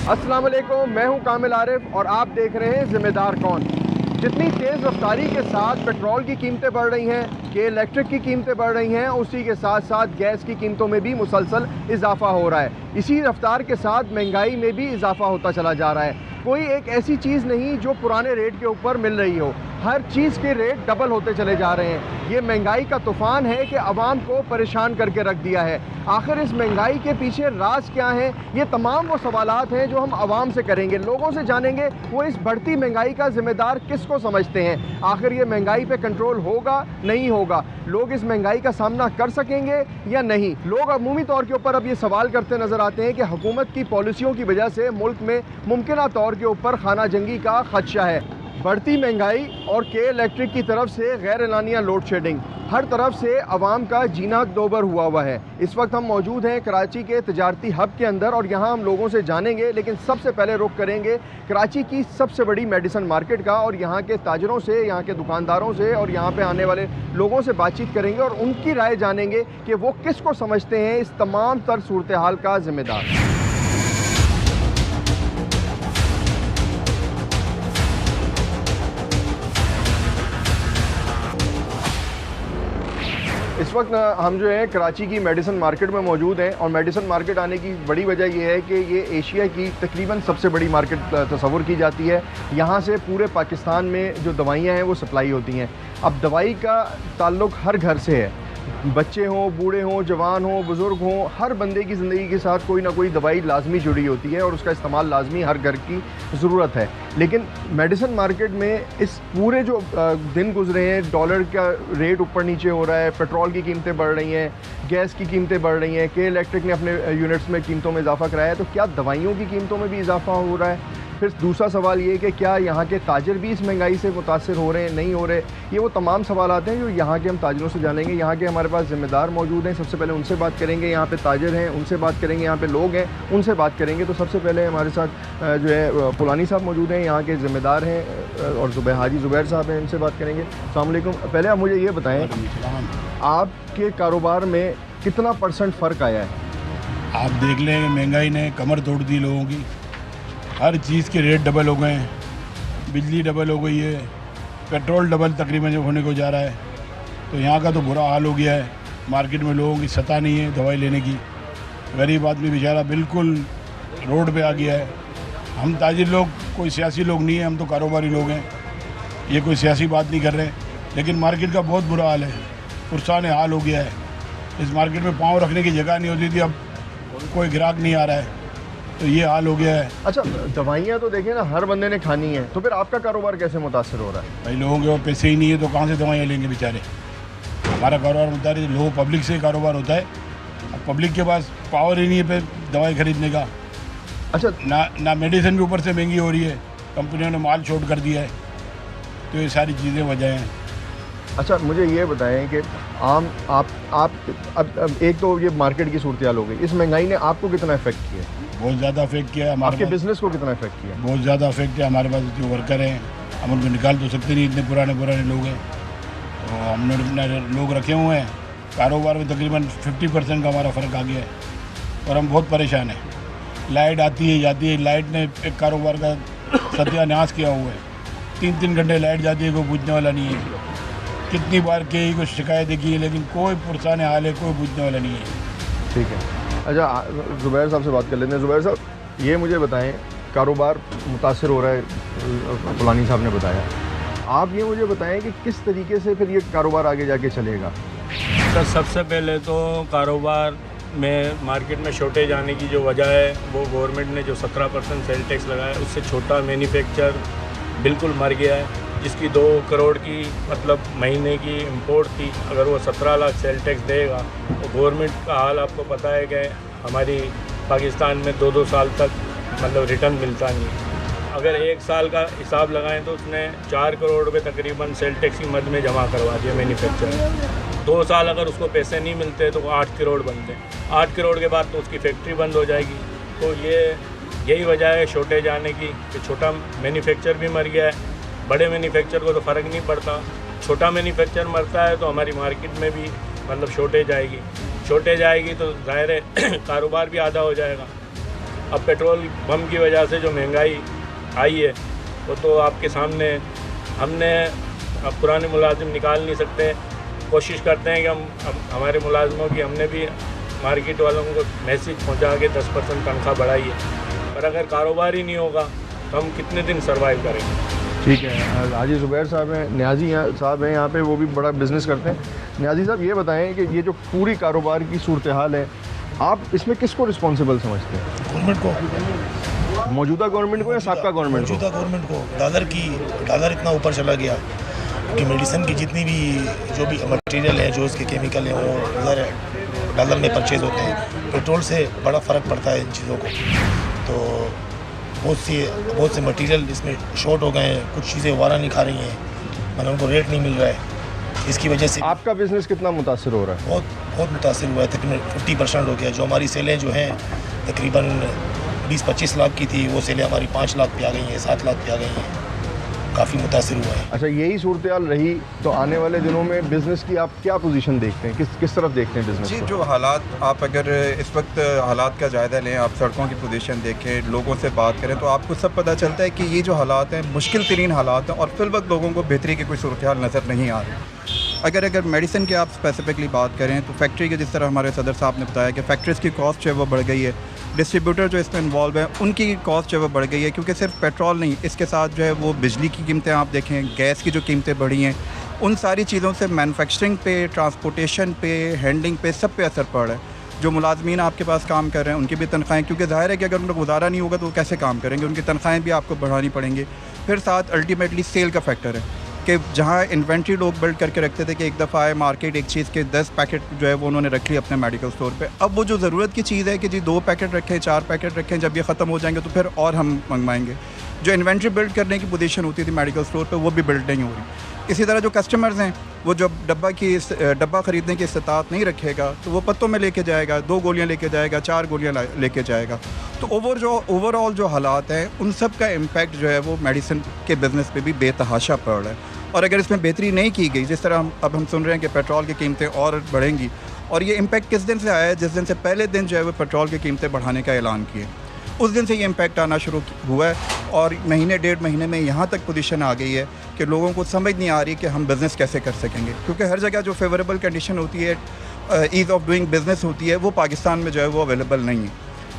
अस्सलाम वालेकुम, मैं हूं कामिल आरिफ और आप देख रहे हैं जिम्मेदार कौन। जितनी तेज़ रफ्तारी के साथ पेट्रोल की कीमतें बढ़ रही हैं कि इलेक्ट्रिक की कीमतें बढ़ रही हैं, उसी के साथ साथ गैस की कीमतों में भी मुसलसल इजाफा हो रहा है। इसी रफ्तार के साथ महंगाई में भी इजाफा होता चला जा रहा है। कोई एक ऐसी चीज़ नहीं जो पुराने रेट के ऊपर मिल रही हो, हर चीज़ के रेट डबल होते चले जा रहे हैं। ये महंगाई का तूफ़ान है कि आवाम को परेशान करके रख दिया है। आखिर इस महंगाई के पीछे राज क्या है? ये तमाम वो सवालात हैं जो हम आवाम से करेंगे, लोगों से जानेंगे वो इस बढ़ती महंगाई का ज़िम्मेदार किसको समझते हैं। आखिर ये महंगाई पे कंट्रोल होगा नहीं होगा, लोग इस महंगाई का सामना कर सकेंगे या नहीं। लोग अमूमी तौर के ऊपर अब ये सवाल करते नज़र आते हैं कि हुकूमत की पॉलिसियों की वजह से मुल्क में मुमकिन तौर के ऊपर खाना जंगी का खदशा है। बढ़ती महंगाई और के इलेक्ट्रिक की तरफ से गैर एलानिया लोड शेडिंग, हर तरफ से आवाम का जीना दोबर हुआ है। इस वक्त हम मौजूद हैं कराची के तजारती हब के अंदर और यहाँ हम लोगों से जानेंगे, लेकिन सबसे पहले रुख करेंगे कराची की सबसे बड़ी मेडिसन मार्केट का और यहाँ के ताजरों से, यहाँ के दुकानदारों से और यहाँ पे आने वाले लोगों से बातचीत करेंगे और उनकी राय जानेंगे कि वो किसको समझते हैं इस तमाम तर सूरत हाल का ज़िम्मेदार। इस वक्त हम जो है कराची की मेडिसन मार्केट में मौजूद हैं और मेडिसन मार्केट आने की बड़ी वजह यह है कि ये एशिया की तकरीबन सबसे बड़ी मार्केट तस्वुर की जाती है। यहाँ से पूरे पाकिस्तान में जो दवाइयाँ हैं वो सप्लाई होती हैं। अब दवाई का ताल्लुक़ हर घर से है, बच्चे हों, बूढ़े हों, जवान हों, बुज़ुर्ग हों, हर बंदे की ज़िंदगी के साथ कोई ना कोई दवाई लाजमी जुड़ी होती है और उसका इस्तेमाल लाजमी हर घर की ज़रूरत है। लेकिन मेडिसन मार्केट में इस पूरे जो दिन गुजरे हैं, डॉलर का रेट ऊपर नीचे हो रहा है, पेट्रोल की कीमतें बढ़ रही हैं, गैस की कीमतें बढ़ रही हैं, के इलेक्ट्रिक ने अपने यूनिट्स में कीमतों में इजाफा कराया है, तो क्या दवाइयों की कीमतों में भी इजाफा हो रहा है? फिर दूसरा सवाल ये कि क्या यहाँ के ताजर भी इस महंगाई से मुतासर हो रहे हैं, नहीं हो रहे? ये वो तमाम सवाल आते हैं जो यहाँ के हम ताजरों से जानेंगे। यहाँ के हमारे पास ज़िम्मेदार मौजूद हैं, सबसे पहले उनसे बात करेंगे। यहाँ पे ताजर हैं, उनसे बात करेंगे। यहाँ पे लोग हैं, उनसे बात करेंगे। तो सबसे पहले हमारे साथ जो है पुलानी साहब मौजूद हैं, यहाँ के ज़िम्मेदार हैं, और हाजी ज़ुबैर साहब हैं, इनसे बात करेंगे। अस्सलाम वालेकुम। पहले आप मुझे ये बताएँ, आपके कारोबार में कितना % फ़र्क आया है? आप देख लें, महंगाई ने कमर तोड़ दी लोगों की। हर चीज़ के रेट डबल हो गए हैं, बिजली डबल हो गई है, पेट्रोल डबल तकरीबन होने को जा रहा है। तो यहाँ का तो बुरा हाल हो गया है। मार्केट में लोगों की सतह नहीं है दवाई लेने की। गरीब आदमी बेचारा बिल्कुल रोड पे आ गया है। हम ताजिर लोग कोई सियासी लोग नहीं हैं, हम तो कारोबारी लोग हैं, ये कोई सियासी बात नहीं कर रहे, लेकिन मार्केट का बहुत बुरा हाल है, पुरसान हाल हो गया है। इस मार्केट में पाँव रखने की जगह नहीं होती थी, अब कोई ग्राहक नहीं आ रहा है, तो ये हाल हो गया है। अच्छा, दवाइयाँ तो देखें ना, हर बंदे ने खानी है, तो फिर आपका कारोबार कैसे मुतासर हो रहा है? भाई लोगों के पास पैसे ही नहीं है तो कहाँ से दवाइयाँ लेंगे बेचारे। हमारा कारोबार होता है, लोग पब्लिक से कारोबार होता है। अब पब्लिक के पास पावर ही नहीं है पे दवाई खरीदने का। अच्छा, ना मेडिसिन भी ऊपर से महंगी हो रही है, कंपनियों ने माल शॉर्ट कर दिया है, तो ये सारी चीज़ें वजह हैं। अच्छा, मुझे ये बताएं कि आप अब एक तो ये मार्केट की सूरत हाल हो गई, इस महंगाई ने आपको कितना इफेक्ट किया? बहुत ज़्यादा अफेक्ट किया है आपके बिजनेस को कितना इफेक्ट किया? बहुत ज़्यादा अफेक्ट है। हमारे पास जो वर्कर हैं हम उनको निकाल तो सकते नहीं, इतने पुराने लोग हैं, तो हमने अपना लोग रखे हुए हैं। कारोबार में तकरीबन 50% का हमारा फ़र्क आ गया है और हम बहुत परेशान हैं। लाइट आती है जाती है, लाइट ने एक कारोबार का सत्यानाश किया हुआ है। 3-3 घंटे लाइट जाती है, कोई पूछने वाला नहीं है। कितनी बार की कोई शिकायतें की है, लेकिन कोई पुरसान हाल है, कोई पूछने वाला नहीं है। ठीक है। अच्छा, ज़ुबैर साहब से बात कर लेते हैं। ज़ुबैर साहब, ये मुझे बताएं, कारोबार मुतासर हो रहा है, पुलानी साहब ने बताया, आप ये मुझे बताएं कि किस तरीके से फिर ये कारोबार आगे जाके चलेगा? तो सबसे पहले तो कारोबार में मार्केट में शॉर्टेज आने की जो वजह है वो गवर्नमेंट ने जो 17% सेल टैक्स लगाया है, उससे छोटा मैन्युफैक्चर बिल्कुल मर गया है। जिसकी 2 करोड़ की मतलब महीने की इंपोर्ट थी, अगर वो 17 लाख सेल टैक्स देगा तो गवर्नमेंट का हाल आपको पता है कि हमारी पाकिस्तान में 2-2 साल तक मतलब रिटर्न मिलता नहीं है। अगर 1 साल का हिसाब लगाएं तो उसने 4 करोड़ रुपये तकरीबन सेल टैक्स की मद में जमा करवा दिया मैन्युफैक्चर। 2 साल अगर उसको पैसे नहीं मिलते तो 8 करोड़ बनते, 8 करोड़ के बाद तो उसकी फैक्ट्री बंद हो जाएगी। तो यही वजह है शॉर्टेज आने की कि छोटा मैन्युफैक्चर भी मर गया है। बड़े मैन्युफैक्चर को तो फ़र्क नहीं पड़ता, छोटा मैन्युफैक्चर मरता है तो हमारी मार्केट में भी मतलब शॉर्टेज आएगी तो जाहिर है कारोबार भी आधा हो जाएगा। अब पेट्रोल बम की वजह से जो महंगाई आई है वो तो आपके सामने, हमने अब पुराने मुलाजिम निकाल नहीं सकते। कोशिश करते हैं कि हम हमारे मुलाजिमों की, हमने भी मार्केट वालों को मैसेज पहुंचा के 10% तनख्वाह बढ़ाई है, पर अगर कारोबार ही नहीं होगा तो हम कितने दिन सर्वाइव करेंगे। ठीक है, हाजी ज़ुबैर साहब हैं, न्याजी साहब हैं यहाँ पे, वो भी बड़ा बिज़नेस करते हैं। न्याजी साहब ये बताएं कि ये जो पूरी कारोबार की सूरत हाल है, आप इसमें किसको रिस्पॉन्सिबल समझते हैं? गवर्नमेंट को, मौजूदा गवर्नमेंट को या साबका गवर्नमेंट को? मौजूदा गवर्नमेंट को। डॉलर इतना ऊपर चला गया कि मेडिसिन की जितनी भी जो भी मटेरियल है, जो इसके केमिकल हैं, वो उधर डॉलर में परचेज़ होते हैं। पेट्रोल से बड़ा फ़र्क पड़ता है इन चीज़ों को। तो बहुत से मटेरियल इसमें शॉर्ट हो गए हैं, कुछ चीज़ें वारा नहीं खा रही हैं, मतलब उनको रेट नहीं मिल रहा है। इसकी वजह से आपका बिज़नेस कितना मुतासर हो रहा है? बहुत मुतासिर हुआ है। तकरीबन 50% हो गया। जो हमारी सेलें जो हैं तकरीबन 20-25 लाख की थी, वो सेलें हमारी 5 लाख पे आ गई हैं, 7 लाख पे आ गई हैं। काफ़ी मुतासिर हुआ है। अच्छा, यही सूरत हाल रही तो आने वाले दिनों में बिज़नेस की आप क्या पोजीशन देखते हैं? किस तरफ देखते हैं बिज़नेस जी, को? जो हालात, आप अगर इस वक्त हालात का जायज़ा लें, आप सड़कों की पोजीशन देखें, लोगों से बात करें, तो आपको सब पता चलता है कि ये जो हालात हैं मुश्किल तरीन हालात हैं और फिल वक्त लोगों को बेहतरी की कोई सूरत हाल नज़र नहीं आ रही। अगर मेडिसिन की आप स्पेसिफिकली बात करें तो फैक्ट्री के, जिस तरह हमारे सदर साहब ने बताया कि फैक्ट्रीज़ की कॉस्ट जो है वो बढ़ गई है, डिस्ट्रीब्यूटर जो इसमें इन्वॉल्व है उनकी कॉस्ट जो है वो बढ़ गई है, क्योंकि सिर्फ पेट्रोल नहीं, इसके साथ जो है वो बिजली की कीमतें आप देखें, गैस की जो कीमतें बढ़ी हैं, उन सारी चीज़ों से मैन्युफैक्चरिंग पे, ट्रांसपोर्टेशन पे, हैंडलिंग पे, सब पे असर पड़ रहा है। जो मुलाजमीन आपके पास काम कर रहे हैं उनकी भी तनख्वाहें, क्योंकि ज़ाहिर है कि अगर उनका गुजारा नहीं होगा तो वो कैसे काम करेंगे, उनकी तनख्वाहें भी आपको बढ़ानी पड़ेंगी। फिर साथ अल्टीमेटली सेल का फैक्टर है कि जहाँ इन्वेंट्री लोग बिल्ड करके रखते थे कि एक दफ़ा आए मार्केट, एक चीज़ के 10 पैकेट जो है वो उन्होंने रख ली अपने मेडिकल स्टोर पे। अब वो जो ज़रूरत की चीज़ है कि जी 2 पैकेट रखें, 4 पैकेट रखें, जब ये ख़त्म हो जाएंगे तो फिर और हम मंगवाएंगे। जो इन्वेंट्री बिल्ड करने की पोजीशन होती थी मेडिकल स्टोर पे, वो भी बिल्ड नहीं हो रही। इसी तरह जो कस्टमर्स हैं, वो जब डब्बा ख़रीदने की इस्तात नहीं रखेगा तो वो पत्तों में लेके जाएगा, 2 गोलियाँ लेके जाएगा, 4 गोलियाँ लेके जाएगा। तो ओवरऑल जो हालात हैं उन सब का इम्पैक्ट जो है वो मेडिसिन के बिज़नेस पे भी बेतहाशा पड़ रहा है। और अगर इसमें बेहतरी नहीं की गई, जिस तरह अब हम सुन रहे हैं कि पेट्रोल की कीमतें और बढ़ेंगी, और ये इम्पैक्ट किस दिन से आया है? जिस दिन से पहले दिन जो है वो पेट्रोल की कीमतें बढ़ाने का ऐलान किए, उस दिन से ये इम्पैक्ट आना शुरू हुआ है। और महीने 1.5 महीने में यहाँ तक पोजीशन आ गई है कि लोगों को समझ नहीं आ रही कि हम बिज़नेस कैसे कर सकेंगे, क्योंकि हर जगह जो फेवरेबल कंडीशन होती है, ईज़ ऑफ डूइंग बिज़नेस होती है, वो पाकिस्तान में जो है वो अवेलेबल नहीं है।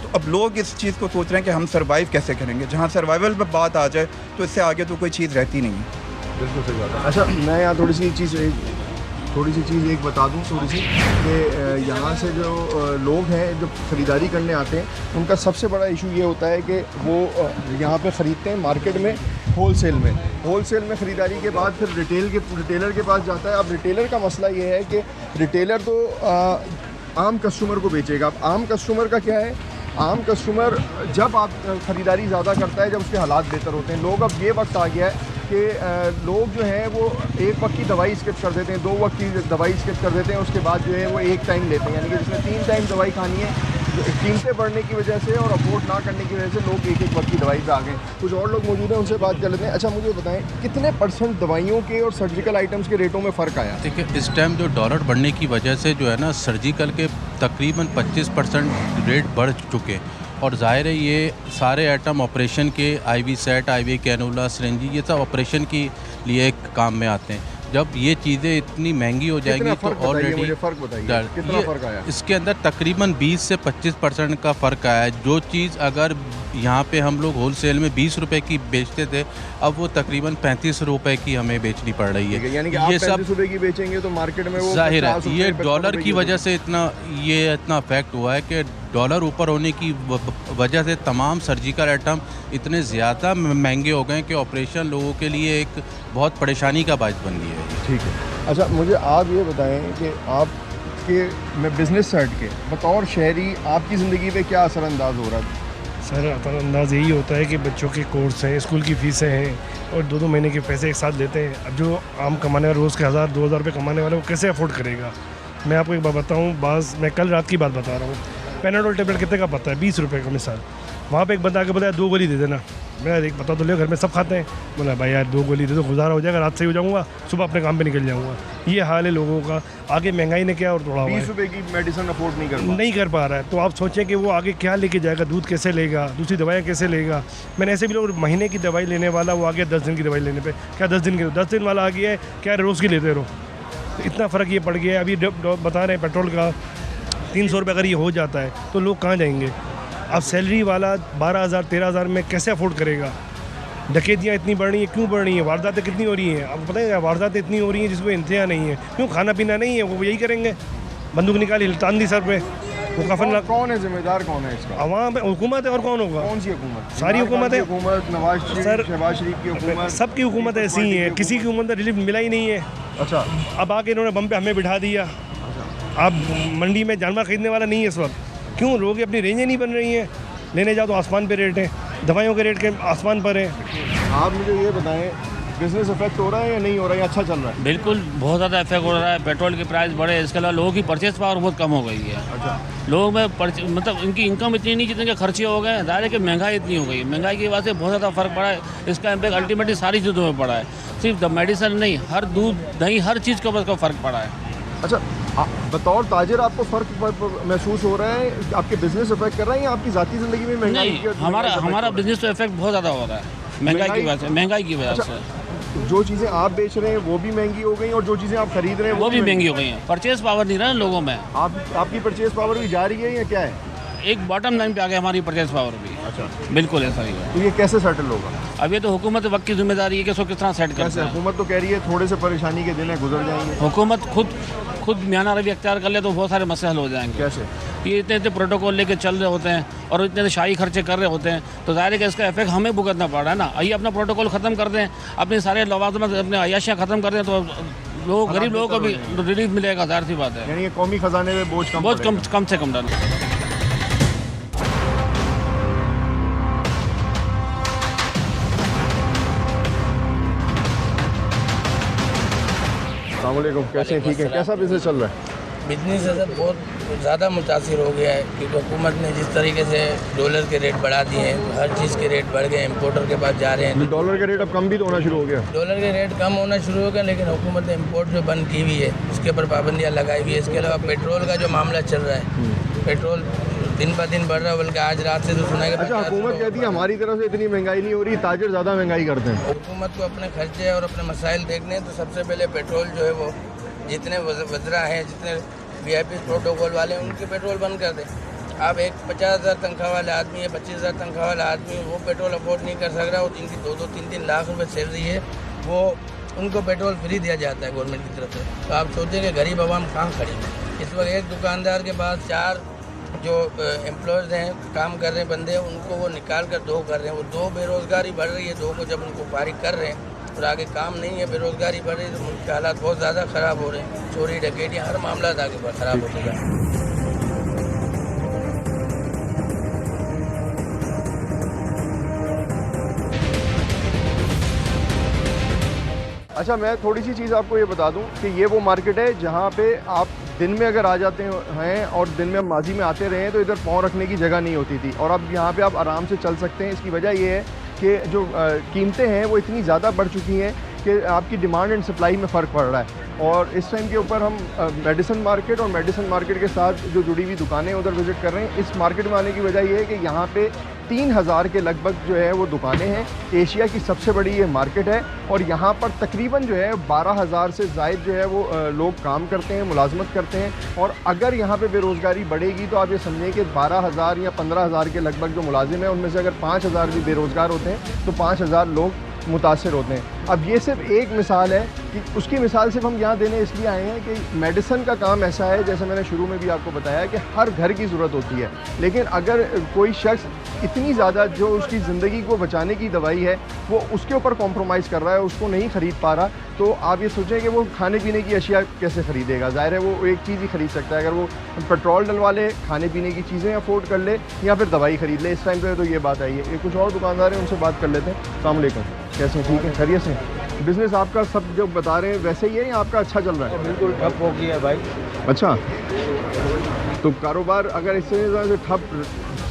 तो अब लोग इस चीज़ को सोच रहे हैं कि हम सर्वाइव कैसे करेंगे। जहाँ सर्वाइवल पर बात आ जाए तो इससे आगे तो कोई चीज़ रहती नहीं है। बिल्कुल सही बात है। अच्छा, मैं यहाँ थोड़ी सी चीज़ एक बता दूँ कि यहाँ से जो लोग हैं जो ख़रीदारी करने आते हैं, उनका सबसे बड़ा इशू ये होता है कि वो यहाँ पे ख़रीदते हैं मार्केट में होलसेल में ख़रीदारी के बाद फिर रिटेलर के पास जाता है। अब रिटेलर का मसला ये है कि रिटेलर तो आम कस्टमर को बेचेगा। अब आम कस्टमर का क्या है? आम कस्टमर जब आप ख़रीदारी ज़्यादा करता है जब उसके हालात बेहतर होते हैं। लोग, अब ये वक्त आ गया है कि लोग जो हैं वो एक वक्त की दवाई स्किप कर देते हैं, 2 वक्त की दवाई स्किप कर देते हैं, उसके बाद जो है वो एक टाइम लेते हैं, यानी कि जिसमें 3 टाइम दवाई खानी है। कीमतें बढ़ने की वजह से और अफोर्ड ना करने की वजह से लोग एक वक्त की दवाई पे आ गए। कुछ और लोग मौजूद हैं, उनसे बात कर लेते हैं। अच्छा, मुझे बताएं कितने % दवाइयों के और सर्जिकल आइटम्स के रेटों में फ़र्क आया? देखिए, इस टाइम जो डॉलर बढ़ने की वजह से जो है ना, सर्जिकल के तकरीबन 25% रेट बढ़ चुके हैं। और ज़ाहिर है ये सारे आइटम ऑपरेशन के, IV set, IV cannula, syringe, ये सब ऑपरेशन के लिए काम में आते हैं। जब ये चीज़ें इतनी महंगी हो जाएंगी तो ऑलरेडी कितना फ़र्क आया? इसके अंदर तकरीबन 20 से 25% का फ़र्क आया है। जो चीज़ अगर यहाँ पे हम लोग होलसेल में 20 रुपए की बेचते थे, अब वो तकरीबन 35 रुपए की हमें बेचनी पड़ रही है। यानी कि आप 35 रुपए की बेचेंगे तो मार्केट में वो जाहिर है ये डॉलर की वजह से इतना इफेक्ट हुआ है कि डॉलर ऊपर होने की वजह से तमाम सर्जिकल आइटम इतने ज़्यादा महंगे हो गए कि ऑपरेशन लोगों के लिए एक बहुत परेशानी का बायस बन गया है। ठीक है। अच्छा, मुझे आप ये बताएं कि आपके मैं बिज़नेस साइड के बतौर शहरी आपकी ज़िंदगी पे क्या असरअंदाज हो रहा है? सर, असरअंदाज यही होता है कि बच्चों के कोर्स हैं, स्कूल की फ़ीसें हैं और 2-2 महीने के पैसे एक साथ लेते हैं। अब जो आम कमाने वाला रोज़ के 1000-2000 रुपये कमाने वाला वो कैसे अफोर्ड करेगा? मैं आपको एक बात बताऊँ, मैं कल रात की बात बता रहा हूँ। पैनाडोल टेबलेट कितने का पड़ता है? 20 रुपये का मिसाल। वहाँ पे एक बंदा आके बताया 2 गोली दे देना, मैं एक बता तो ले, घर में सब खाते हैं। बोला भाई यार 2 गोली दे दो, गुजारा हो जाएगा, रात से ही हो जाऊँगा, सुबह अपने काम पे निकल जाऊँगा। ये हाल है लोगों का। आगे महंगाई ने क्या और तोड़ा हुआ है, 20 रुपए की मेडिसिन अफोर्ड नहीं कर पा रहा है। तो आप सोचें कि वो आगे क्या लेके जाएगा, दूध कैसे लेगा, दूसरी दवाइयाँ कैसे लेगा। मैंने ऐसे भी लोग महीने की दवाई लेने वाला वो आ गया 10 दिन की दवाई लेने पे, क्या 10 दिन की, 10 दिन वाला आ गया है क्या रोज़ की लेते रहो। तो इतना फ़र्क ये पड़ गया है। अभी बता रहे हैं पेट्रोल का 300 रुपये अगर ये हो जाता है तो लोग कहाँ जाएंगे। अब सैलरी वाला 12,000 13,000 में कैसे अफोर्ड करेगा। डकैतियाँ इतनी बढ़ रही हैं, क्यों बढ़ रही हैं, वारदातें कितनी हो रही हैं। आपको पता है वारदातें इतनी हो रही हैं जिसको इंतहा नहीं है। क्यों, खाना पीना नहीं है, वो यही करेंगे, बंदूक निकाली तान दी सर पे, वो कफन। कौन है जिम्मेदार, कौन है इसका? अवाम हुकूमत है और कौन होगा। कौन सी हुकूमत? सारी हुकूमत है, हुकूमत नवाज शरीफ, सर, शहबाज शरीफ की हुकूमत, सबकी हुकूमत ऐसी ही है। किसी की हुकूमत रिलीफ मिला ही नहीं है। अच्छा, अब आके इन्होंने बम पे हमें बिठा दिया। अब मंडी में जानवर खरीदने वाला नहीं है इस वक्त। क्यों, लोगों की अपनी रेंजें नहीं बन रही हैं। लेने जाओ तो आसमान पे रेट है, दवाइयों के रेट के आसमान पर है। आप मुझे ये बताएं, बिजनेस इफेक्ट हो रहा है या नहीं हो रहा है, अच्छा चल रहा है? बिल्कुल बहुत ज़्यादा इफेक्ट हो रहा है। पेट्रोल की प्राइस बढ़े, इसके अलावा लोगों की परचेस पावर बहुत कम हो गई है। अच्छा, लोगों में मतलब इनकी इनकम इतनी नहीं जितने के खर्चे हो गए हैं। ज़ाहिर है कि महंगाई इतनी हो गई है, महंगाई की वजह से बहुत ज़्यादा फ़र्क पड़ा है। इसका इम्पैक्ट अल्टीमेटली सारी चीज़ों में पड़ा है, सिर्फ मेडिसिन नहीं, हर दूध दही हर चीज़ के ऊपर इसका फ़र्क पड़ा है। अच्छा, बतौर ताजिर आपको फ़र्क महसूस हो रहा है, आपके बिजनेस इफेक्ट कर रहा है या आपकी ज़ाती ज़िंदगी में महंगाई? नहीं, हमारा बिजनेस तो इफेक्ट बहुत ज़्यादा हो रहा है महंगाई की वजह से। जो चीज़ें आप बेच रहे हैं वो भी महंगी हो गई और जो चीज़ें आप खरीद रहे हैं वो भी महंगी हो गई हैं। परचेस पावर नहीं रहा लोगों में। आपकी परचेज पावर भी जा रही है या क्या है? एक बॉटम लाइन पे आ गया हमारी परचेस पावर भी। अच्छा, बिल्कुल ऐसा ही है। तो ये कैसे सेटल होगा? अब ये तो हुकूमत वक्त की जिम्मेदारी है कि इसको किस तरह सेट कैसे? करना है। हुकूमत तो कह रही है थोड़े से परेशानी के दिन है, गुजर जाएंगे। हुकूमत खुद म्याना रवि अख्तियार कर ले तो बहुत सारे मसले हल हो जाएंगे। कैसे? ये इतने प्रोटोकॉल लेके चल रहे होते हैं और इतने शाही खर्चे कर रहे होते हैं, तो ज़ाहिर है कि इसका इफेक्ट हमें भुगतना पड़ रहा है ना। आइए अपना प्रोटोकॉल ख़त्म कर दें, अपने सारे लवाजमत अपने अयाशियाँ ख़त्म कर दें, तो लोग गरीब लोगों को भी रिलीफ मिलेगा। ज़ाहिर सी बात है, यानी ये कौमी खजाने में बोझ बहुत कम से कम डालना। अस्सलामुअलैकुम, कैसे हैं? ठीक है, कैसा बिजनेस चल रहा है? बिजनेस ऐसा बहुत ज़्यादा मुतासिर हो गया है क्योंकि हुकूमत ने जिस तरीके से डॉलर के रेट बढ़ा दिए हैं, हर चीज़ के रेट बढ़ गए, इम्पोर्टर के पास जा रहे हैं। डॉलर के रेट अब कम भी तो होना शुरू हो गया। डॉलर के रेट कम होना शुरू हो गया, लेकिन हुकूमत ने इम्पोर्ट जो बंद की हुई है उसके ऊपर पाबंदियाँ लगाई हुई है। इसके अलावा पेट्रोल का जो मामला चल रहा है, पेट्रोल दिन ब दिन बढ़ रहा है, बल्कि आज रात से तो सुना है। अच्छा, हुकूमत कहती है हमारी तरफ से इतनी महंगाई नहीं हो रही, ताजिर ज़्यादा महंगाई करते हैं। हुकूमत को अपने खर्चे और अपने मसाइल देखने हैं, तो सबसे पहले पेट्रोल जो है वो जितने वज़रा हैं, जितने VIP प्रोटोकॉल वाले हैं, उनके पेट्रोल बंद कर दें। आप एक 50,000 तनख्वाह वाले आदमी है, 25,000 तनख्वाह वाला आदमी है, वो पेट्रोल अफोर्ड नहीं कर सक रहा, और जिनकी 2-2, 3-3 लाख रुपए सैलरी है, वो उनको पेट्रोल फ्री दिया जाता है गवर्नमेंट की तरफ से। तो आप सोचें कि गरीब आवाम कहाँ खड़ी है। इस वक्त एक दुकानदार के पास 4 जो एम्प्लॉयज़ हैं, काम कर रहे हैं बंदे, उनको वो निकाल कर 2 कर रहे हैं। वो 2 बेरोज़गारी बढ़ रही है, 2 को जब उनको फारिग कर रहे हैं और आगे काम नहीं है, बेरोज़गारी बढ़ रही है, तो मुल्क के हालात बहुत ज़्यादा ख़राब हो रहे हैं। चोरी डकैतियाँ हर मामला आगे ख़राब हो चुका है। अच्छा, मैं थोड़ी सी चीज़ आपको ये बता दूं कि ये वो मार्केट है जहाँ पे आप दिन में अगर आ जाते हैं और दिन में माजी में आते रहे हैं तो इधर पाँव रखने की जगह नहीं होती थी, और अब यहाँ पे आप आराम से चल सकते हैं। इसकी वजह ये है कि जो कीमतें हैं वो इतनी ज़्यादा बढ़ चुकी हैं कि आपकी डिमांड एंड सप्लाई में फ़र्क पड़ रहा है। और इस टाइम के ऊपर हम मेडिसिन मार्केट और मेडिसिन मार्केट के साथ जो जुड़ी हुई दुकानें उधर विज़िट कर रहे हैं। इस मार्केट में आने की वजह ये है कि यहाँ पे 3,000 के लगभग जो है वो दुकानें हैं। एशिया की सबसे बड़ी ये मार्केट है और यहाँ पर तकरीबन जो है 12,000 से ज़ायद जो है वो लोग काम करते हैं, मुलाजमत करते हैं। और अगर यहाँ पे बेरोज़गारी बढ़ेगी तो आप ये समझें कि 12,000 या 15,000 के लगभग जो मुलाजिम हैं उनमें से अगर 5,000 भी बेरोज़गार होते हैं तो 5,000 लोग मुतासर होते हैं। अब ये सिर्फ एक मिसाल है कि उसकी मिसाल सिर्फ हम यहाँ देने इसलिए आए हैं कि मेडिसिन का काम ऐसा है, जैसे मैंने शुरू में भी आपको बताया, कि हर घर की ज़रूरत होती है। लेकिन अगर कोई शख्स इतनी ज़्यादा जो उसकी ज़िंदगी को बचाने की दवाई है वो उसके ऊपर कॉम्प्रोमाइज़ कर रहा है, उसको नहीं ख़रीद पा रहा, तो आप ये सोचें कि वो खाने पीने की अशिया कैसे ख़रीदेगा। ज़ाहिर है वो एक चीज़ ही ख़रीद सकता है, अगर वो पेट्रोल डलवा ले, खाने पीने की चीज़ें अफोर्ड कर ले या फिर दवाई ख़रीद ले। इस टाइम पे तो ये बात आई है। ये कुछ और दुकानदार हैं, उनसे बात कर लेते हैं। अस्सलाम वालेकुम, कैसे हैं? ठीक है, खैरियत से? बिज़नेस आपका सब जो बता रहे हैं वैसे ही है या आपका अच्छा चल रहा है? बिल्कुल ठप हो गया है भाई। अच्छा, तो कारोबार अगर इस तरह से ठप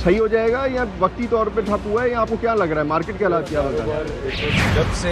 सही हो जाएगा या वक्ती तौर पे ठप हुआ है, या आपको क्या लग रहा है मार्केट के हालात क्या बता रहे हैं? जब से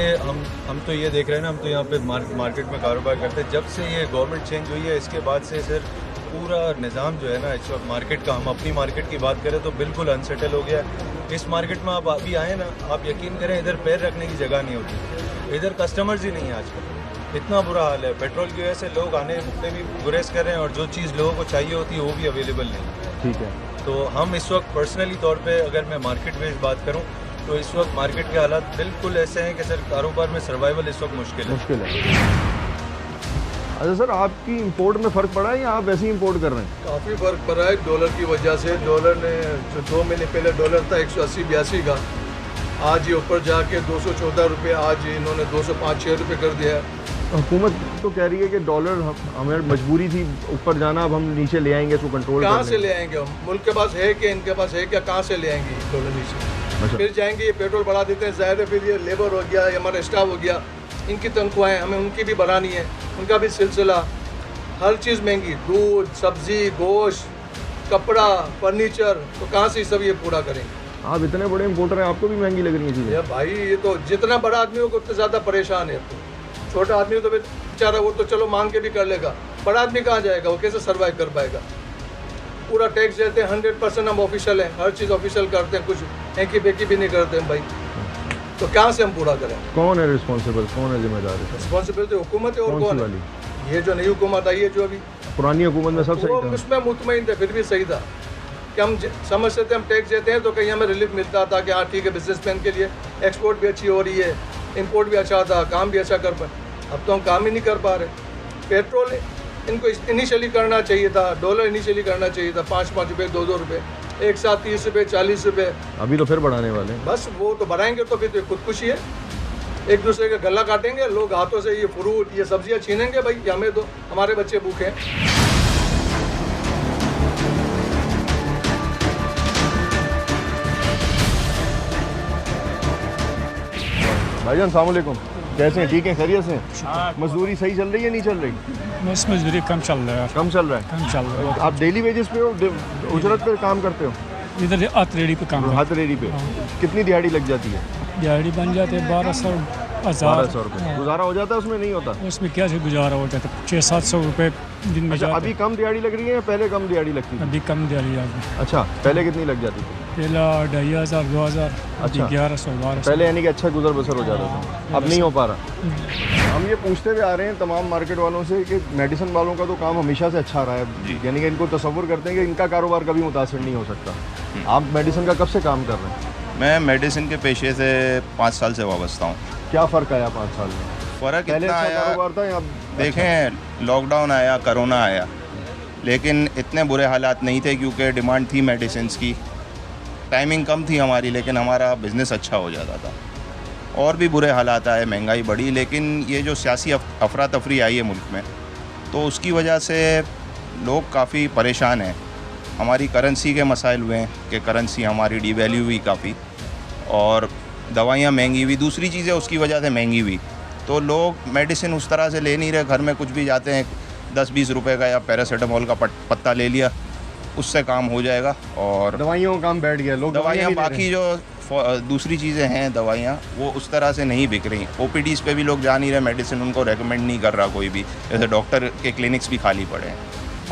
हम तो ये देख रहे हैं ना, हम तो यहाँ पे मार्केट में कारोबार करते हैं, जब से ये गवर्नमेंट चेंज हुई है इसके बाद से सर पूरा निज़ाम जो है ना इस वक्त मार्केट का, हम अपनी मार्केट की बात करें तो बिल्कुल अनसेटल हो गया है। इस मार्केट में आप अभी आए ना, आप यकीन करें इधर पैर रखने की जगह नहीं होती, इधर कस्टमर्स ही नहीं है आजकल, इतना बुरा हाल है। पेट्रोल की वजह से लोग आने में भी गुरेज कर रहे हैं और जो चीज़ लोगों को चाहिए होती है वो भी अवेलेबल नहीं है। ठीक है, तो हम इस वक्त पर्सनली तौर पे अगर मैं मार्केट बेस बात करूं तो इस वक्त मार्केट के हालात बिल्कुल ऐसे हैं कि सर कारोबार में सर्वाइवल इस वक्त मुश्किल है। अच्छा सर, आपकी इंपोर्ट में फ़र्क पड़ा है या आप वैसे ही इंपोर्ट कर रहे हैं? काफ़ी फ़र्क पड़ा है डॉलर की वजह से। डॉलर ने जो 2 महीने पहले डॉलर था 180-82 का, आज ये ऊपर जाके 214 रुपये, आज इन्होंने 205-6 रुपये कर दिया है। हुकूमत तो कह रही है कि डॉलर हमें मजबूरी थी ऊपर जाना, अब हम नीचे ले आएंगे, इसको कंट्रोल कहाँ से ले आएंगे हम? मुल्क के पास है कि इनके पास है क्या? कहाँ से ले आएंगे डॉलर नीचे? अच्छा। फिर जाएंगे, ये पेट्रोल बढ़ा देते हैं, ज़ाहिर है फिर ये लेबर हो गया, ये हमारा स्टाफ हो गया, इनकी तनख्वाहें हमें उनकी भी बढ़ानी है, उनका भी सिलसिला, हर चीज़ महंगी, दूध, सब्ज़ी, गोश्त, कपड़ा, फर्नीचर, तो कहाँ से सब ये पूरा करेंगे? आप इतने बड़े इम्पोर्टर हैं, आपको भी महंगी लग रही है चीज़ें? या भाई ये तो जितना बड़ा आदमी होगा उतना ज़्यादा परेशान है। छोटा आदमी तो बेचारा वो तो चलो मांग के भी कर लेगा, बड़ा आदमी कहाँ जाएगा, वो कैसे सर्वाइव कर पाएगा? पूरा टैक्स देते हैं, 100% हम ऑफिशियल हैं, हर चीज़ ऑफिशियल करते हैं, कुछ हैकी बेकी भी नहीं करते हैं भाई, तो कहाँ से हम पूरा करें? कौन है रिस्पॉन्सिबल, कौन है जिम्मेदार? रिस्पॉन्सिबिलिटी हुकूमत है, और कौन है? ये जो नई हुकूमत आई है, जो अभी पुरानी हुकूमत में सब सही वो था, उसमें मुतमईन थे, फिर भी सही था कि हम समझते थे हम टैक्स देते हैं तो कहीं हमें रिलीफ मिलता था कि हाँ ठीक है, बिजनेसमैन के लिए एक्सपोर्ट भी अच्छी हो रही है, इंपोर्ट भी अच्छा था, काम भी अच्छा कर पाए। अब तो हम काम ही नहीं कर पा रहे। पेट्रोल इनको इनिशियली करना चाहिए था, डॉलर इनिशियली करना चाहिए था, 5-5 रुपये, 2-2 रुपये, एक साथ 30 रुपये, 40 रुपये, अभी तो फिर बढ़ाने वाले हैं। बस वो तो बढ़ाएंगे तो फिर तो खुदकुशी है, एक दूसरे का गला काटेंगे लोग, हाथों से ये फ्रूट, ये सब्जियां छीनेंगे, भाई कि हमें दो, हमारे बच्चे भूखे हैं। भाईजान अस्सलाम वालेकुम, कैसे हैं? ठीक हैं, खैरियत से हैं? मजदूरी सही चल रही है, नहीं चल रही? बस मजदूरी कम चल रहा है। कम चल रहा है? कम चल रहा है। आप डेली वेजेस पे हो, उजरत पे काम करते हो? इधर हाथ रेडी पे काम। हाथ रेडी पे कितनी दिहाड़ी लग जाती है? दिहाड़ी बन जाते हैं 1200 रुपये। गुजारा हो जाता है उसमें? नहीं होता उसमें क्या से गुजारा हो जाता है? 600-700 रुपये दिन में। अच्छा, अभी कम दिहाड़ी लग रही है या पहले कम दिहाड़ी लगती है? अभी कम दिहाड़ी जाती है। अच्छा, पहले कितनी लग जाती थी? पहला 2500 2000, अच्छा, 1100 1200। पहले यानी कि अच्छा गुजर बसर हो जाता था, अब नहीं हो पा रहा। हम ये पूछते हुए आ रहे हैं तमाम मार्केट वालों से कि मेडिसिन वालों का तो काम हमेशा से अच्छा रहा है, यानी कि इनको तसव्वुर करते हैं कि इनका कारोबार कभी मुतासर नहीं हो सकता। आप मेडिसिन का कब से काम कर रहे हैं? मैं मेडिसिन के पेशे से 5 साल से वाबस्ता हूँ। क्या फ़र्क आया 5 साल में? फ़र्क पहले इतना अच्छा आया, कारोबार था या देखें लॉकडाउन आया, कोरोना आया, लेकिन इतने बुरे हालात नहीं थे क्योंकि डिमांड थी मेडिसिन की, टाइमिंग कम थी हमारी, लेकिन हमारा बिज़नेस अच्छा हो जाता था। और भी बुरे हालात आए, महंगाई बढ़ी, लेकिन ये जो सियासी अफरा तफरी आई है मुल्क में, तो उसकी वजह से लोग काफ़ी परेशान हैं। हमारी करेंसी के मसाइल हुए हैं कि करेंसी हमारी डिवैल्यू हुई काफ़ी, और दवाइयाँ महंगी हुई, दूसरी चीज़ें उसकी वजह से महंगी हुई, तो लोग मेडिसिन उस तरह से ले नहीं रहे। घर में कुछ भी जाते हैं 10-20 रुपए का या पैरासीटामोल का पत्ता ले लिया, उससे काम हो जाएगा, और दवाइयों का काम बैठ गया, लोग दवाइयाँ बाकी जो दूसरी चीज़ें हैं दवाइयाँ वो उस तरह से नहीं बिक रही। ओपीडीज़ पे भी लोग जा नहीं रहे, मेडिसिन उनको रेकमेंड नहीं कर रहा कोई भी, जैसे डॉक्टर के क्लिनिक्स भी खाली पड़े हैं,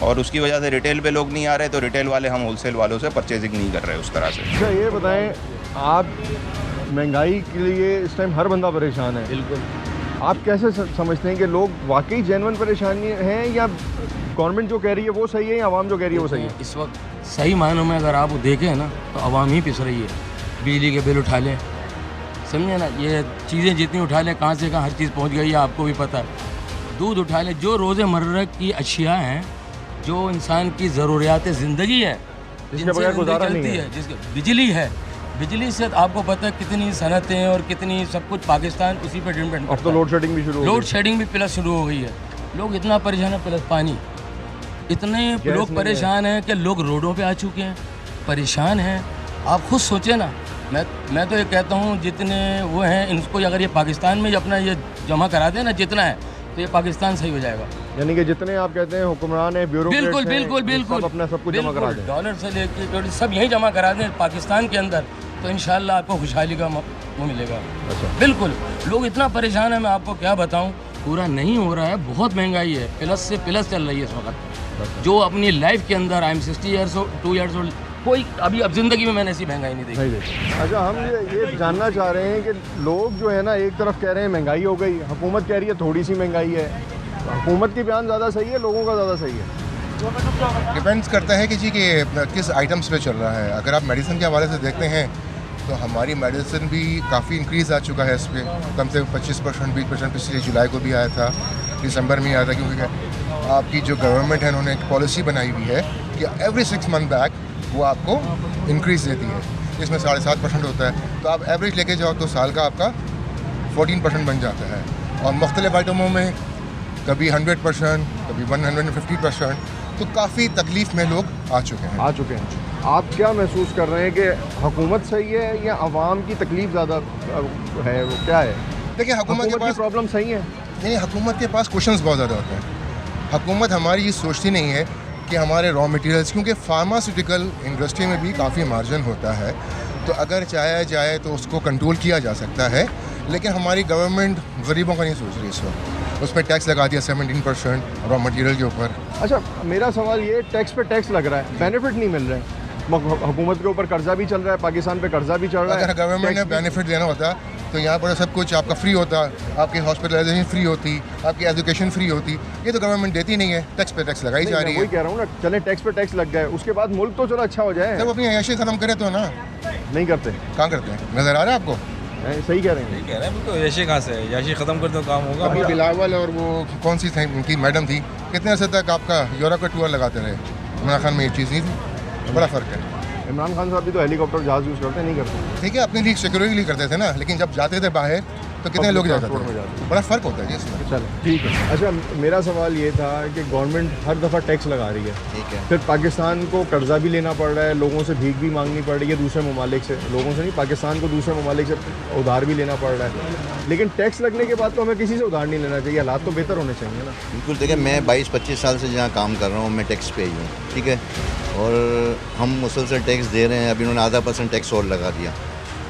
और उसकी वजह से रिटेल पे लोग नहीं आ रहे, तो रिटेल वाले हम होलसेल वालों से परचेजिंग नहीं कर रहे उस तरह से। अच्छा ये बताएं, आप महंगाई के लिए इस टाइम हर बंदा परेशान है, बिल्कुल, आप कैसे समझते हैं कि लोग वाकई जेन्युइन परेशानी हैं, या गवर्नमेंट जो कह रही है वो सही है, या आवाम जो कह रही है वो सही है? इस वक्त सही मायनों में अगर आप देखें ना तो आवाम ही पिस रही है। बिजली के बिल उठा लें, समझे ना, ये चीज़ें जितनी उठा लें, कहाँ से कहाँ हर चीज़ पहुँच गई है, आपको भी पता है। दूध उठा लें, जो रोज़मर्रा की अशिया हैं, जो इंसान की ज़रूरियात ज़िंदगी है, जिसके बगैर गुजारा नहीं है, जिसके बिजली है, बिजली से आपको पता है कितनी सनतें और कितनी सब कुछ पाकिस्तान उसी पर डिपेंड करता है। अब तो लोड शेडिंग भी शुरू हो गई। लोड शेडिंग भी प्लस शुरू हो गई है। लोग इतना परेशान है, प्लस पानी, इतने लोग परेशान हैं कि लोग रोडों पे आ चुके हैं, परेशान हैं। आप खुद सोचें ना, मैं तो ये कहता हूँ जितने वो हैं इनको अगर ये पाकिस्तान में अपना ये जमा करा दें ना जितना है, तो ये पाकिस्तान सही हो जाएगा। यानी कि जितने आप कहते हैं हुक्मरान है, ब्यूरोक्रेट्स बिल्कुल हैं, बिल्कुल बिल्कुल सब अपना सब कुछ जमा करा दें। डॉलर से लेके सब यहीं जमा करा दें पाकिस्तान के अंदर, तो इंशाल्लाह आपको खुशहाली का वो मिलेगा। अच्छा। बिल्कुल, लोग इतना परेशान है, मैं आपको क्या बताऊं, पूरा नहीं हो रहा है, बहुत महंगाई है, प्लस से प्लस चल रही है इस वक्त। जो अपनी लाइफ के अंदर, I am 60 years old, 2 years old, कोई अभी अब ज़िंदगी में मैंने ऐसी महंगाई नहीं देखी। अच्छा, हम ये जानना चाह रहे हैं कि लोग जो है ना एक तरफ कह रहे हैं महंगाई हो गई, हुकूमत कह रही है थोड़ी सी महंगाई है, हुकूमत की बयान ज़्यादा सही है, लोगों का ज़्यादा सही है? डिपेंड्स करता है कि जी कि किस आइटम्स पे चल रहा है। अगर आप मेडिसिन के हवाले से देखते हैं तो हमारी मेडिसिन भी काफ़ी इंक्रीज़ आ चुका है इस पर, कम से कम 25%, 20% पिछले जुलाई को भी आया था, दिसंबर में आया था, क्योंकि आपकी जो गवर्नमेंट है उन्होंने एक पॉलिसी बनाई हुई है कि एवरी 6 मंथ बैक वो आपको इंक्रीज़ देती है, इसमें 7.5% होता है, तो आप एवरेज लेके जाओ तो साल का आपका 14% बन जाता है। और मुख्तलिफ आइटमों में कभी 100%, कभी 150%, तो काफ़ी तकलीफ़ में लोग आ चुके हैं। आप क्या महसूस कर रहे हैं कि हुकूमत सही है या आवाम की तकलीफ ज़्यादा है, वो क्या है? देखिए, हुकूमत के पास प्रॉब्लम सही है। नहीं, हुकूमत के पास क्वेश्चंस बहुत ज़्यादा होते हैं। हुकूमत हमारी ये सोचती नहीं है कि हमारे रॉ मटेरियल्स, क्योंकि फार्मास्यूटिकल इंडस्ट्री में भी काफ़ी मार्जिन होता है, तो अगर चाहा जाए तो उसको कंट्रोल किया जा सकता है, लेकिन हमारी गवर्नमेंट गरीबों का नहीं सोच रही इस वक्त। उस पर टैक्स लगा दिया 17% रॉ मटेरियल के ऊपर। अच्छा, मेरा सवाल ये, टैक्स पे टैक्स लग रहा है, बेनिफिट नहीं मिल रहा है, हुकूमत के ऊपर कर्जा भी चल रहा है, पाकिस्तान पे कर्जा भी चल रहा है। अगर गवर्नमेंट ने बेनिफिट देना होता तो यहाँ पर सब कुछ आपका फ्री होता, आपकी हॉस्पिटलाइजेशन फ्री होती, आपकी एजुकेशन फ्री होती, ये तो गवर्नमेंट देती नहीं है, टैक्स पे टैक्स लगाई जा रही है। वही कह रहा हूँ ना, चले टैक्स पे टैक्स लग गए, उसके बाद मुल्क तो चलो अच्छा हो जाए। जब अपनी अयाशी खत्म करे तो ना, नहीं करते। कहाँ करते हैं? नजर आ रहा है आपको? सही कह रहे हैं, कह रहे हैं, तो याशी कहाँ से है? याशी खत्म कर दो, काम होगा। अभी बिलावल और वो कौन सी थी उनकी मैडम थी, कितने अर्से तक आपका यूरोप का टूर लगाते रहे? इमरान खान में ये चीज़ नहीं थी, बड़ा फ़र्क है। इमरान खान साहब भी तो हेलीकॉप्टर जहाज यूज़ करते, नहीं करते? ठीक है, अपने लिए सिक्योरिटी लिए करते थे ना, लेकिन जब जाते थे बाहर तो कितने लोग जाते थे, बड़ा फ़र्क होता है जी इसमें। चलो ठीक है। अच्छा, मेरा सवाल ये था कि गवर्नमेंट हर दफ़ा टैक्स लगा रही है, ठीक है, फिर पाकिस्तान को कर्जा भी लेना पड़ रहा है, लोगों से भीख भी मांगनी पड़ रही है, दूसरे ममालिक से, लोगों से नहीं, पाकिस्तान को दूसरे ममालिक से उधार भी लेना पड़ रहा है, लेकिन टैक्स लगने के बाद तो हमें किसी से उधार नहीं लेना चाहिए, हालात तो बेहतर होने चाहिए ना। बिल्कुल, देखिए मैं 22-25 साल से जहाँ काम कर रहा हूँ, मैं टैक्स पे ही हूँ, ठीक है, और हम मुसलसल टैक्स दे रहे हैं। अभी उन्होंने 0.5% टैक्स और लगा दिया,